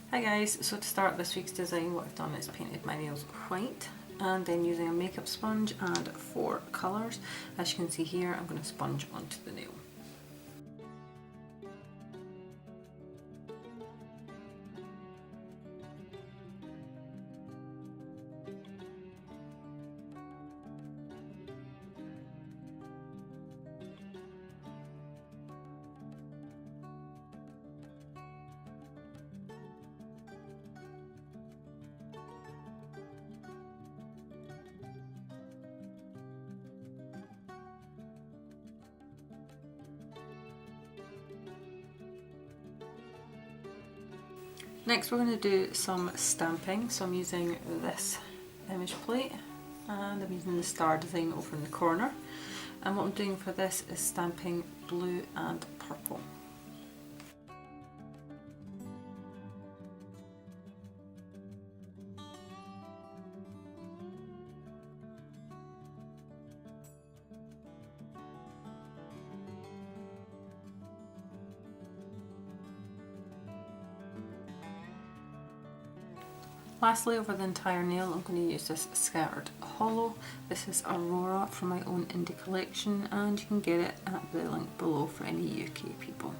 Hi guys, so to start this week's design, what I've done is painted my nails white and then using a makeup sponge and 4 colours. As you can see here, I'm going to sponge onto the nail. Next we're going to do some stamping, so I'm using this image plate and I'm using the star design over in the corner, and what I'm doing for this is stamping blue and purple. Lastly, over the entire nail, I'm going to use this scattered hollow. This is Aurora from my own indie collection, and you can get it at the link below for any UK people.